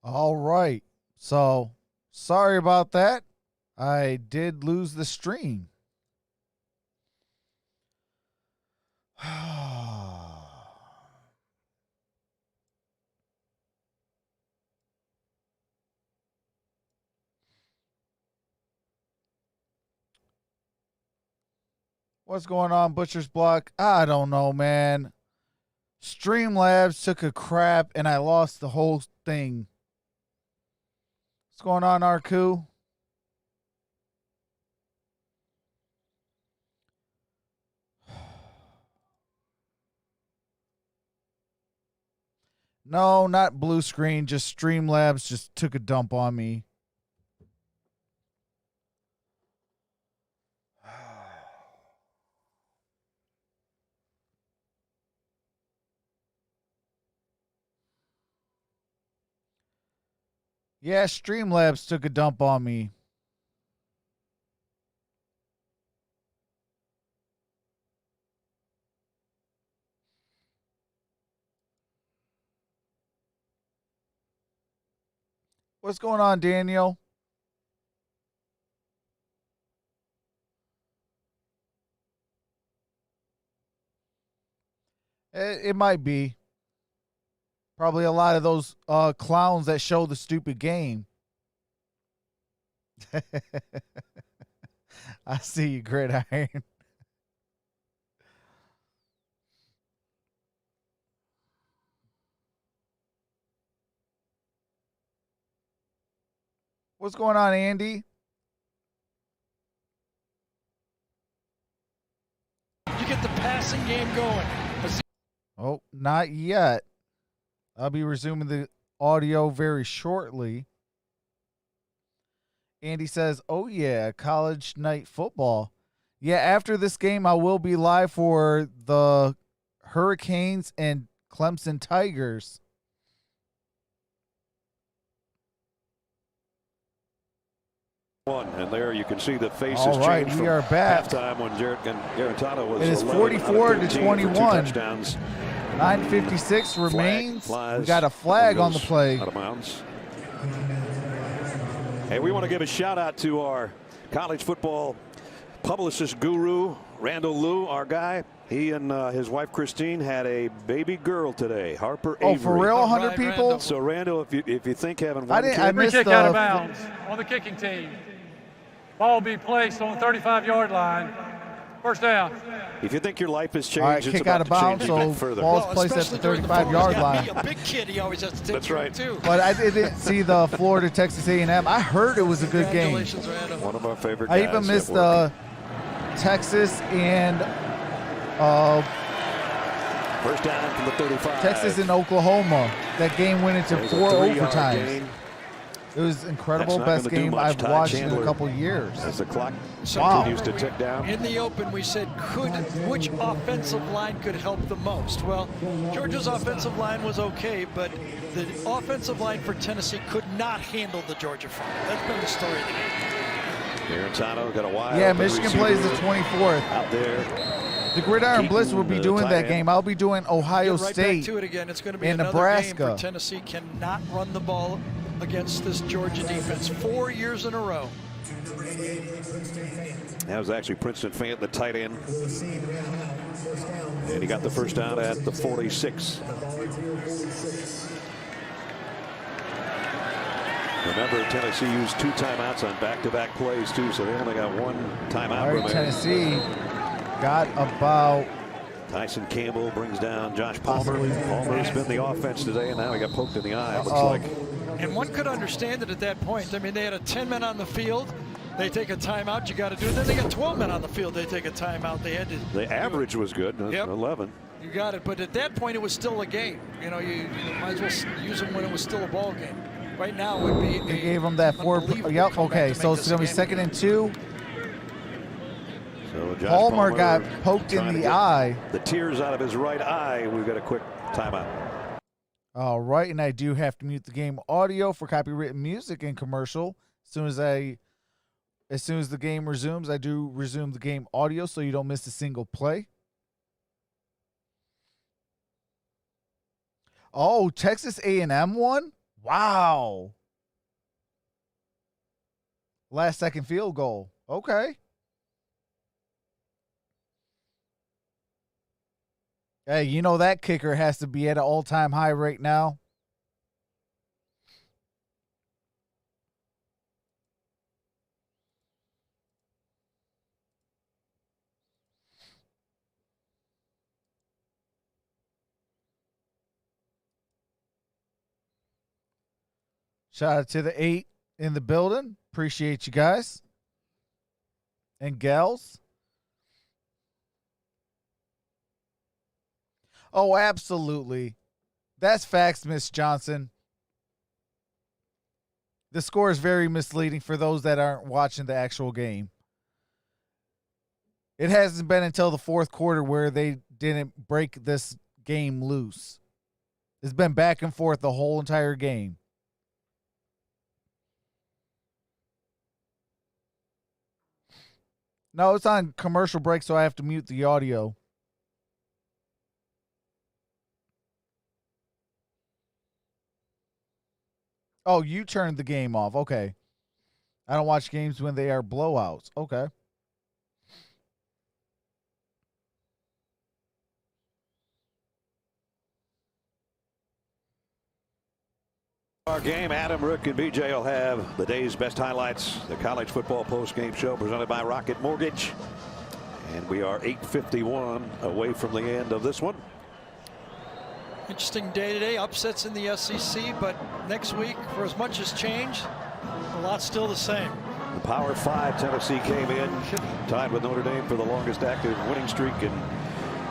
All right. So, sorry about that. I did lose the stream. What's going on, Butcher's Block? I don't know, man. Streamlabs took a crap and I lost the whole thing. What's going on, Arku? No, not blue screen. Just Streamlabs just took a dump on me. Yeah, Streamlabs took a dump on me. What's going on, Daniel? It might be. Probably a lot of those clowns that show the stupid game. I see you, Gridiron. What's going on, Andy? You get the passing game going. Oh, not yet. I'll be resuming the audio very shortly. Andy says, oh, yeah, college night football. Yeah, after this game, I will be live for the Hurricanes and Clemson Tigers. And there you can see the faces All right, change we are back. Halftime when Garantano was it is 44 to 21. 9:56 remains. We got a flag on the play. Out of bounds. Hey, we want to give a shout out to our college football publicist guru, Randall Lew, our guy. He and his wife Christine had a baby girl today, Harper Avery. Oh, for real? 100 Right, people? Randall. So Randall, if you think having one kid, I Free missed kick the out of bounds on the kicking team. Ball will be placed on the 35-yard line. First down. if you think your life has changed, All right, it's kick about out of to bounds, change even so further. ball's placed at the 35-yard line. A big kid, he always has to take That's care right. of, too. But I didn't see the Florida Texas A&M. I heard it was a good game. Congratulations, Randall. One of our favorite I guys even missed at work. Texas and First down from the 35. Texas and Oklahoma. That game went into There's a 4 3-yard overtimes. gain It was incredible. That's not Best gonna do game much. I've Ty watched in Chandler a couple years. as the clock Wow. continues to tick down. In the open, we said, which offensive line could help the most? Well, Georgia's offensive line was okay, but the offensive line for Tennessee could not handle the Georgia front. That's been the story of the game. Garantano got a wide Yeah, open Michigan receiver plays the 24th. out there. The Gridiron Keaton, Blitz will be the doing tight that end. game. I'll be doing Ohio Get right State. back to it again. It's going to be and another Nebraska. game for Tennessee cannot run the ball against this Georgia defense 4 years in a row. That was actually Princeton Fant, the tight end. And he got the first down at the 46. Remember, Tennessee used 2 timeouts on back-to-back plays, too, so they only got 1 timeout All right, remaining. Tennessee got about Tyson Campbell brings down Josh Palmer. Possibly. Palmer's been the offense today, and now he got poked in the eye, it looks like. And one could understand it at that point. I mean, they had 10 men on the field. They take a timeout, you got to do it. Then they got 12 men on the field. They take a timeout. They had to. The average was good, Yep. 11. You got it. But at that point, it was still a game. You know, you might as well use them when it was still a ball game. Right now, it would be. They gave him that 4. unbelievable Yep, comeback okay, to so make it's this going to a be game. 2nd and 2. So Josh Palmer got Palmer poked in trying to the get eye. the tears out of his right eye. We've got a quick timeout. All right, and I do have to mute the game audio for copywritten music and commercial. As soon as the game resumes, I do resume the game audio so you don't miss a single play. Oh, Texas A&M won? Wow. Last second field goal. Okay. Hey, you know that kicker has to be at an all-time high right now. Shout out to the 8 in the building. Appreciate you guys and gals. Oh, absolutely. That's facts, Miss Johnson. The score is very misleading for those that aren't watching the actual game. It hasn't been until the fourth quarter where they didn't break this game loose. It's been back and forth the whole entire game. No, it's on commercial break, so I have to mute the audio. Oh, you turned the game off. Okay. I don't watch games when they are blowouts. Okay. Our game, Adam, Rook, and BJ will have the day's best highlights. The college football post-game show presented by Rocket Mortgage. And we are 8:51 away from the end of this one. Interesting day today. Upsets in the SEC, but next week, for as much as changed, a lot's still the same. The Power 5, Tennessee came in, tied with Notre Dame for the longest active winning streak, and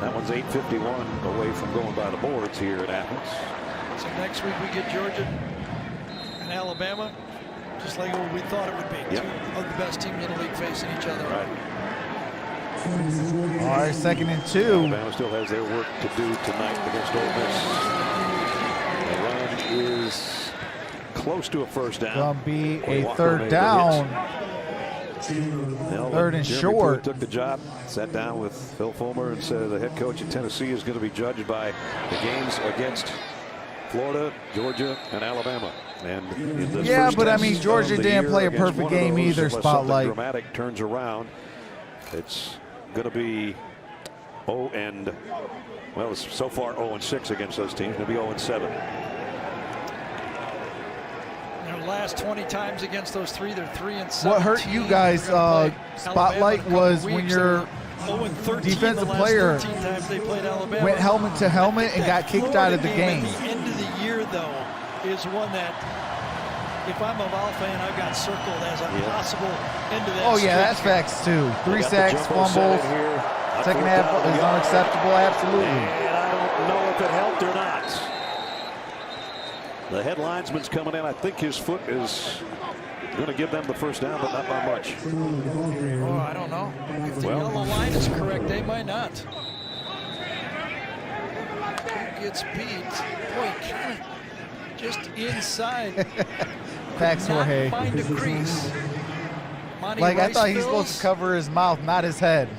that one's 8:51 away from going by the boards here in Athens. So next week we get Georgia and Alabama, just like what we thought it would be. Yep. Two of the best teams in the league facing each other. Right. All right, 2nd and 2. Alabama still has their work to do tonight against Ole Miss. The run is close to a first down. Gonna be a Walker third made the down. Well, Third and Jeremy short. Pruitt took the job, sat down with Phil Fulmer and said the head coach at Tennessee is going to be judged by the games against Florida, Georgia, and Alabama. And in this Yeah, first but I test mean, Georgia of the didn't year play a against perfect one of game those, either, unless Spotlight. something dramatic turns around, it's going to be so far 0-6 against those teams. It'll be 0-7. Their last 20 times against those three, they're 3-17. What hurt you guys, Spotlight, was when your defensive player went helmet to helmet and got kicked out of the game. At the end of the year, though, is one that, if I'm a Vol fan, I've got circled as a possible end of that. Oh, yeah, that's facts, too. 3 sacks, fumbles. Second half is unacceptable, absolutely. And I don't know if it helped or not. The head linesman's coming in. I think his foot is going to give them the first down, but not by much. Oh, I don't know. If the yellow line is correct, they might not. Who gets beat? Boy, kind of just inside. Facts, Jorge. Find a crease. Monty Like, I Rice thought he's Bills. supposed to cover his mouth, not his head.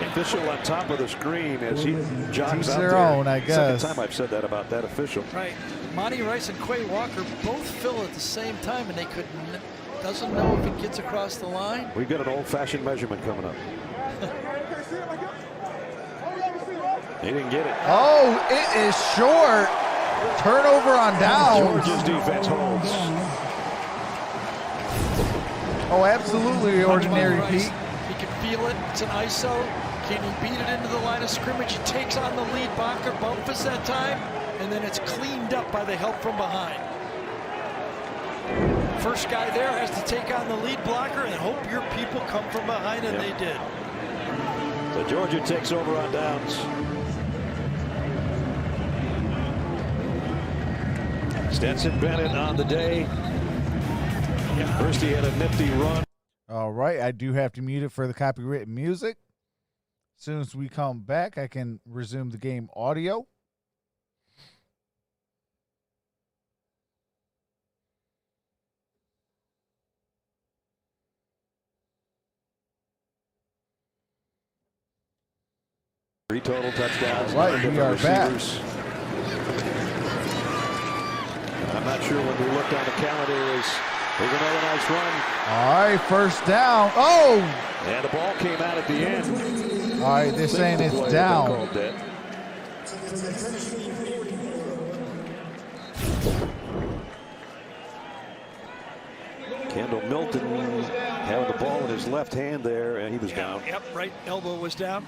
Official on top of the screen as he jogs Each out their there. own, I guess. Second time I've said that about that official. Right. Monty Rice and Quay Walker both fill at the same time, and they doesn't know if it gets across the line. We've got an old-fashioned measurement coming up. He didn't get it. Oh, it is short. Turnover on downs. Georgia's defense holds. Oh, absolutely ordinary, Rice, Pete. he can feel it. It's an ISO. Can he beat it into the line of scrimmage? He takes on the lead blocker, Bumpus that time, and then it's cleaned up by the help from behind. First guy there has to take on the lead blocker and hope your people come from behind, and they did. So Georgia takes over on downs. Stetson Bennett on the day. First he had a nifty run. All right, I do have to mute it for the copyrighted music. As soon as we come back, I can resume the game audio. Three total touchdowns. All right, we are back. not sure when we looked on the calendar is there's another nice run. All right, first down. Oh! And the ball came out at the end. All right, they're saying it's down. Kendall Milton having the ball in his left hand there, and he was down. Yep, right elbow was down.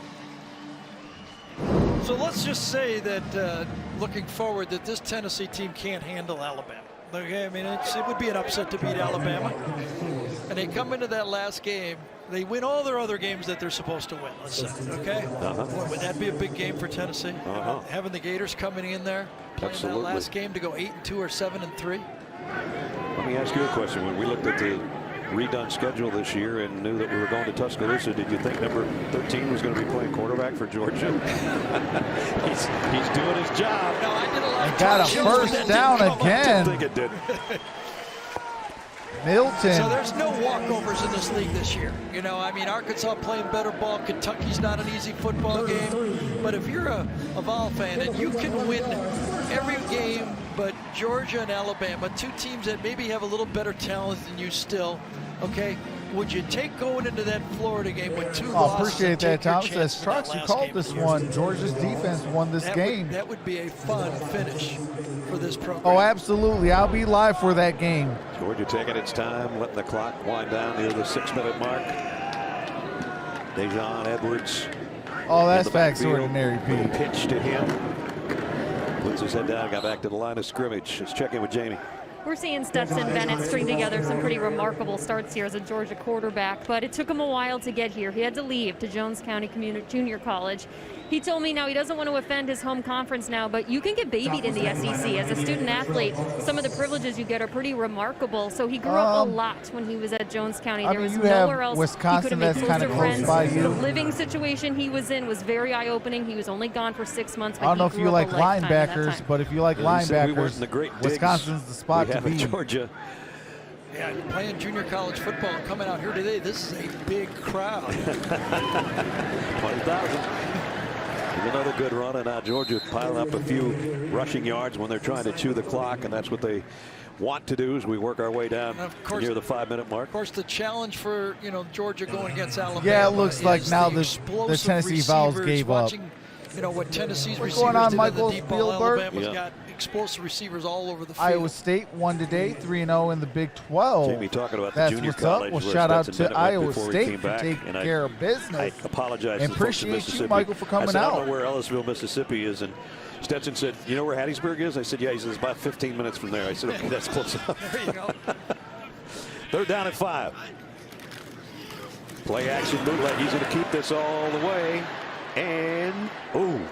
So let's just say that looking forward that this Tennessee team can't handle Alabama. Okay, I mean, it would be an upset to beat Alabama. And they come into that last game, they win all their other games that they're supposed to win, let's say, okay? Boy, would that be a big game for Tennessee? Having the Gators coming in there, playing that last game to go 8-2 or 7-3? Let me ask you a question. When we looked at the redone schedule this year and knew that we were going to Tuscaloosa, did you think number 13 was going to be playing quarterback for Georgia? he's doing his job. No, I did a lot of got a first down again. I think it did. Milton. So there's no walkovers in this league this year. You know, I mean, Arkansas playing better ball. Kentucky's not an easy football game. But if you're a Vol fan and you can win every game but Georgia and Alabama, two teams that maybe have a little better talent than you still, okay, would you take going into that Florida game with two losses? Appreciate that, Tom. Says Troxel called this one. Georgia's defense won this game. That would be a fun finish for this program. Oh, absolutely. I'll be live for that game. Georgia taking its time, letting the clock wind down near the 6-minute mark. Dejon Edwards. Oh, that's extraordinary, Pete. Pitch to him. Puts his head down, got back to the line of scrimmage. Let's check in with Jamie. We're seeing Stetson Bennett string together some pretty remarkable starts here as a Georgia quarterback, but it took him a while to get here. He had to leave to Jones County Junior College. He told me now he doesn't want to offend his home conference now, but you can get babied in the SEC. As a student athlete, some of the privileges you get are pretty remarkable. So he grew up a lot when he was at Jones County. There was nowhere else Wisconsin he could have made closer friends. By you. The living situation he was in was very eye-opening. He was only gone for 6 months. But I don't know if you like linebackers, but if you like linebackers, Wisconsin's the spot to be. Georgia. Yeah, playing junior college football and coming out here today, this is a big crowd. 20,000. Another good run, and now Georgia piling up a few rushing yards when they're trying to chew the clock, and that's what they want to do as we work our way down near the 5-minute mark. Of course, the challenge for Georgia going against Alabama. Yeah, it looks like now the Tennessee Vols gave up. You know what Tennessee's What's receivers going on, did Michael the deep ball. Spielberg? Alabama's got explosive receivers all over the field. Iowa State won today, 3-0 in the Big 12. Jamie talking about That's the junior what's college. up. Well, shout out to Iowa State for taking care of business. I apologize. And appreciate you, Michael, for coming out. I don't know where Ellisville, Mississippi is, and Stetson said, "You know where Hattiesburg is?" I said, "Yeah." He says, "About 15 minutes from there." I said, "Okay, that's close enough." There you go. They're down at 5. Play action bootleg. He's going to keep this all the way. And,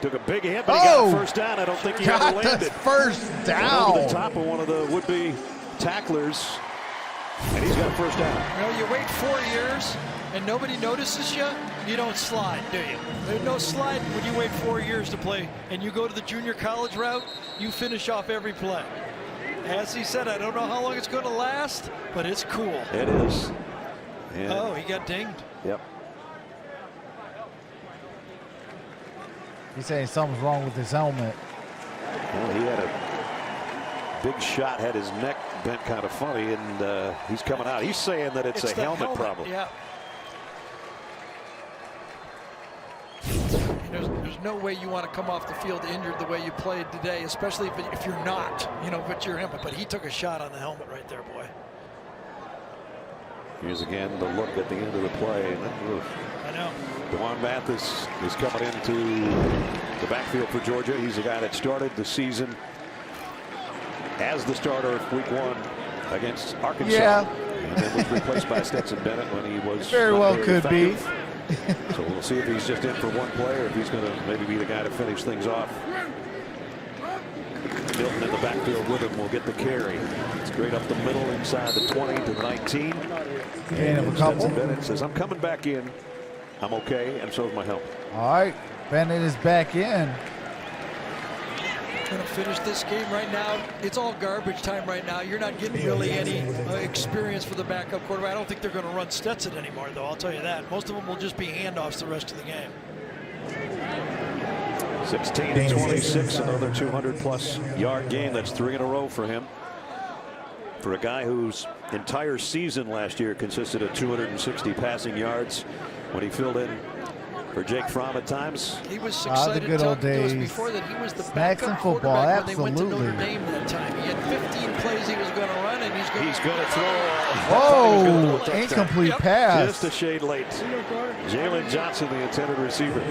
took a big hit, but he got a first down. I don't think he ever landed. First down. Over the top of one of the would-be tacklers, and he's got a first down. You know, you wait 4 years, and nobody notices you, you don't slide, do you? There's no sliding when you wait 4 years to play, and you go to the junior college route, you finish off every play. As he said, I don't know how long it's going to last, but it's cool. It is. And he got dinged. Yep. He's saying something's wrong with his helmet. Well, he had a big shot, had his neck bent kind of funny, and he's coming out. He's saying that it's a helmet problem. Yeah. There's no way you want to come off the field injured the way you played today, especially if you're not, with your helmet. But he took a shot on the helmet right there, boy. Here's again the look at the end of the play. I know. DeJuan Mathis is coming into the backfield for Georgia. He's the guy that started the season as the starter of week 1 against Arkansas. Yeah. And then was replaced by Stetson Bennett when he was very well could effective. So we'll see if he's just in for one play or if he's going to maybe be the guy to finish things off. Milton in the backfield with him will get the carry. It's great up the middle inside the 20 to the 19. And Stetson Bennett says, "I'm coming back in. I'm okay, and so is my help." All right, Bennett is back in. Going to finish this game right now. It's all garbage time right now. You're not getting really any experience for the backup quarterback. I don't think they're going to run Stetson anymore, though. I'll tell you that. Most of them will just be handoffs the rest of the game. 16-26, another 200-plus yard game. That's 3 in a row for him. for a guy whose entire season last year consisted of 260 passing yards when he filled in for Jake Fromm at times. He was excited the good old to us days. before that he was the Snacks and backup football, quarterback when they went to absolutely. Notre Dame that time. He had 15 plays he was going to run, and he's going to throw. Oh, incomplete pass. Just a shade late. Jalen Johnson, the intended receiver.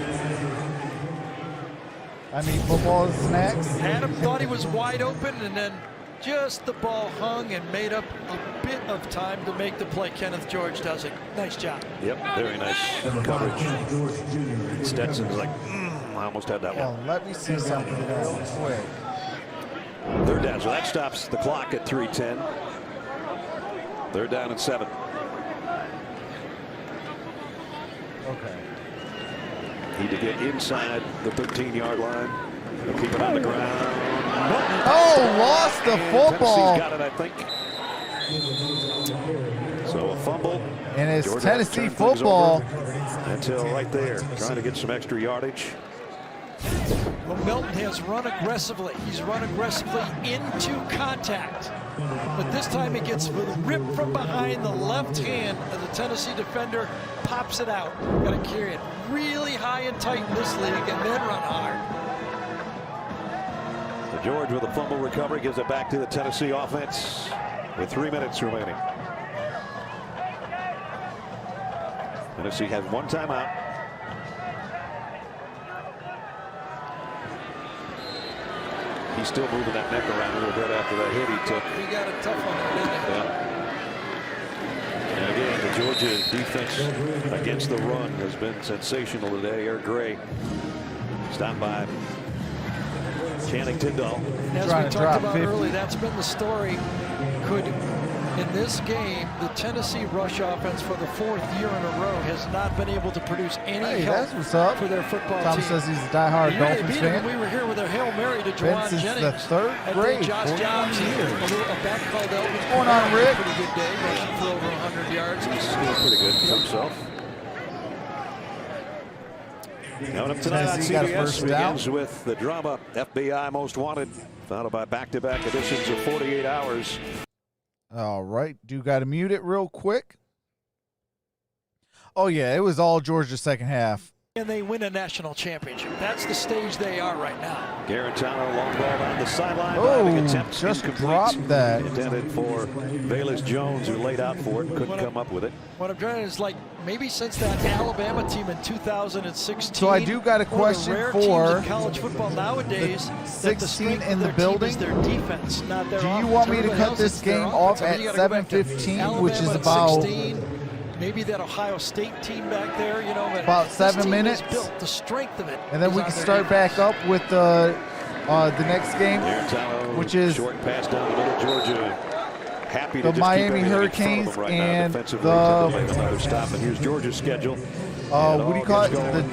I mean, football is snacks. Adam thought he was wide open, and then just the ball hung and made up a bit of time to make the play. Kenneth George does it. Nice job. Yep, very nice coverage. Stetson's like, I almost had that one. Well, let me see something real quick. Third down, so that stops the clock at 3:10. Third down and 7. Okay. Need to get inside the 13-yard line. They'll keep it on the ground. Oh, lost the football. Tennessee's got it, I think. So a fumble. And it's Georgia Tennessee turned things football. over until right there, trying to get some extra yardage. Well, Milton has run aggressively. He's run aggressively into contact. But this time it gets ripped from behind the left hand of the Tennessee defender, pops it out. Got to carry it really high and tight in this league and then run hard. So George with a fumble recovery gives it back to the Tennessee offense with 3 minutes remaining. Tennessee has one timeout. He's still moving that neck around a little bit after that hit he took. He got a tough one, didn't he? Yeah. And again, the Georgia defense against the run has been sensational today. Eric Gray stopped by Channing Tindall. As we talked about earlier, that's been the story. Could, in this game, the Tennessee rush offense for the 4th year in a row has not been able to produce any help that's what's up. for their football Tom team. says he's a diehard Dolphins fan. We were here with a Hail Mary to Juwan Vince Jennings. is the third grade. Josh 41 Jobs, years. a back called Elvis. What's going on, Rick? Pretty good day, rushing for over 100 yards. He's still pretty good for himself. Coming up tonight on CBS begins with the drama FBI Most Wanted, followed by back-to-back editions of 48 Hours. All right, do got to mute it real quick. Oh yeah, it was all Georgia second half. And they win a national championship. That's the stage they are right now. Garantano, long ball down the sideline. Oh, just dropped that. Intended for Bayless Jones, who laid out for it, couldn't come up with it. What I'm trying to is, like, maybe since that Alabama team in 2016. So I do got a question for college football nowadays. 16 in the building. Is their defense, not their offense. Do you want me to Everybody cut else, this it's their game off offense. at I mean, you gotta go back to 7:15, which is Alabama at about 16. Maybe that Ohio State team back there, you know, but about 7 minutes. Built the strength of it. And then we can start back up with the next game, which is short pass down the middle. Georgia happy to the just Miami keep Hurricanes right and now, the another stop. And here's Georgia's schedule. what do you call it? The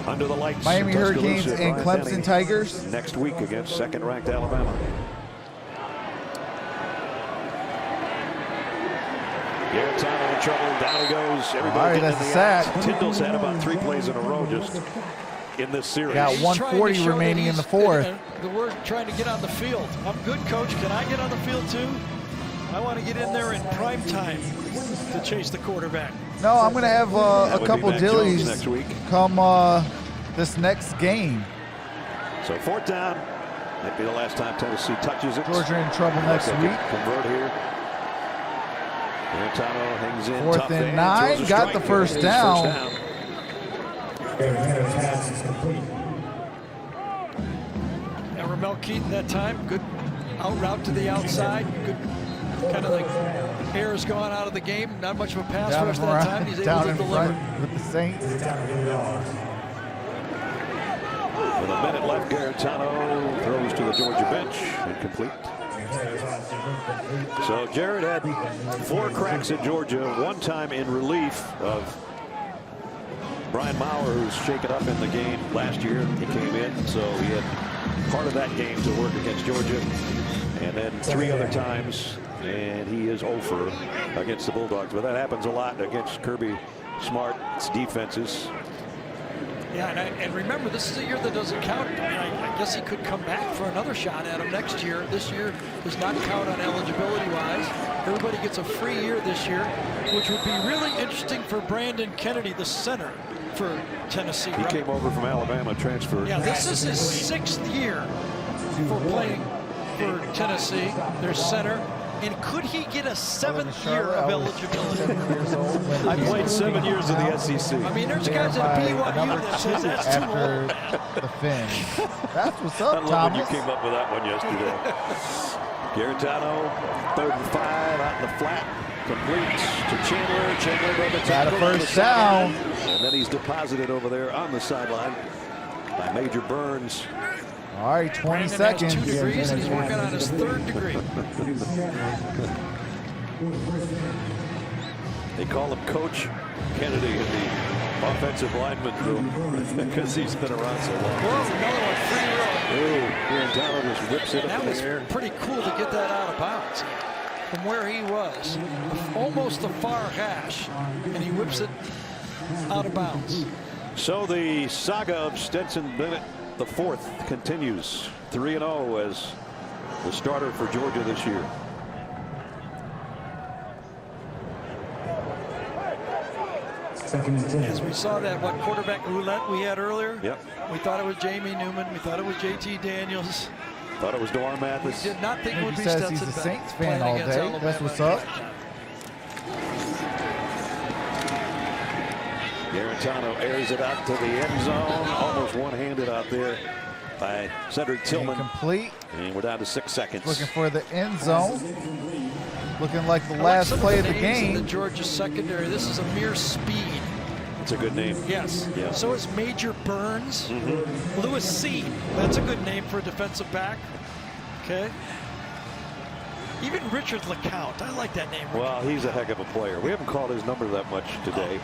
under the lights. Miami Hurricanes and Clemson Tigers next week against second-ranked Alabama. Garantano in trouble. Down he goes. Everybody that's in the sack. act. Tindall's had about 3 plays in a row just in this series. Got 140 remaining in the fourth. We're trying to get on the field. I'm good, coach. Can I get on the field too? I want to get in there in prime time to chase the quarterback. No, I'm going to have a couple dillies next week. come this next game. So 4th down. Might be the last time Tennessee touches it. Georgia in trouble next week. Convert here. Garantano hangs in. 4th and 9. Got the first down. And Ramel Keaton that time, good out route to the outside. Good kind of like airs going out of the game. Not much of a pass rush that time. He's able to deliver. With the Saints. With a minute left, Garantano throws to the Georgia bench. Incomplete. So Jared had 4 cracks at Georgia, one time in relief of Brian Maurer, who's shaken up in the game last year. He came in, so he had part of that game to work against Georgia. And then 3 other times, and he is 0 for against the Bulldogs. But that happens a lot against Kirby Smart's defenses. Yeah, and remember, this is a year that doesn't count. I mean, I guess he could come back for another shot at him next year. This year does not count on eligibility-wise. Everybody gets a free year this year, which would be really interesting for Brandon Kennedy, the center for Tennessee. He came over from Alabama, transferred. Yeah, this is his 6th year for playing for Tennessee, their center. And could he get a 7th year of eligibility? I played 7 years in the SEC. I mean, there's guys at BYU that says that's too old. The fin. That's what's up, I love Thomas. when you came up with that one yesterday. Garantano, 3rd and 5, out in the flat. Completes to Chandler. Chandler got a first down. And then he's deposited over there on the sideline by Major Burns. All right, 20 Brandon seconds. has 2 degrees, and he's working on his 3rd degree. They call him Coach Kennedy in the offensive lineman room because he's been around so long. Whoa, another one, free row. Oh, Garantano just rips it up That in was the air. pretty cool to get that out of bounds from where he was. Almost the far hash, and he whips it out of bounds. So the saga of Stetson Bennett the 4th continues. 3-0 as the starter for Georgia this year. As we saw that quarterback roulette we had earlier. Yep. We thought it was Jamie Newman. We thought it was JT Daniels. Thought it was DeWar Mathis. Did not think it would He be says Stetson he's a Bennett Saints fan playing all against day. Alabama That's what's in up. prime time. Garantano airs it out to the end zone. Almost one-handed out there by Cedric Tillman. Incomplete. And we're down to 6 seconds. Looking for the end zone. Looking like the I like last some play of the names in game. the Georgia secondary. This is Amir Speed. It's a good name. Yes. Yeah. So is Major Burns. Lewis Seed. That's a good name for a defensive back. Okay. Even Richard LeCount. I like that name. Well, he's a heck of a player. We haven't called his number that much today.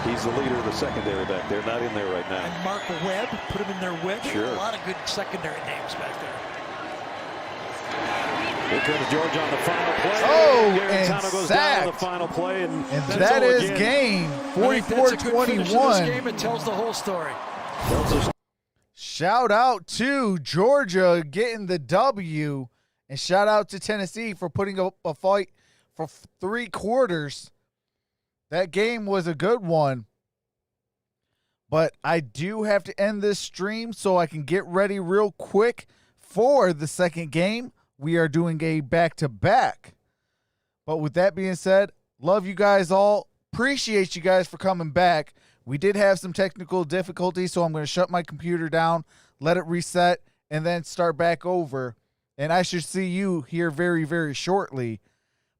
He's the leader of the secondary back there. Not in there right now. And Mark Webb. Put him in there with. Sure. A lot of good secondary names back there. Here comes Georgia on the final play. Oh, Garantano and goes down sacked. on the final play. And That is again. game. I think that's a good finish to this 44-21. game. It tells the whole story. Shout out to Georgia getting the W. And shout out to Tennessee for putting up a fight for 3 quarters. That game was a good one. But I do have to end this stream so I can get ready real quick for the second game. We are doing a back-to-back. But with that being said, love you guys all. Appreciate you guys for coming back. We did have some technical difficulties, so I'm going to shut my computer down, let it reset, and then start back over. And I should see you here very, very shortly.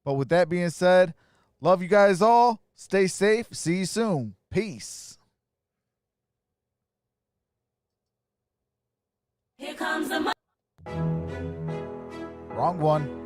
But with that being said, love you guys all. Stay safe. See you soon. Peace. Here comes the Wrong one.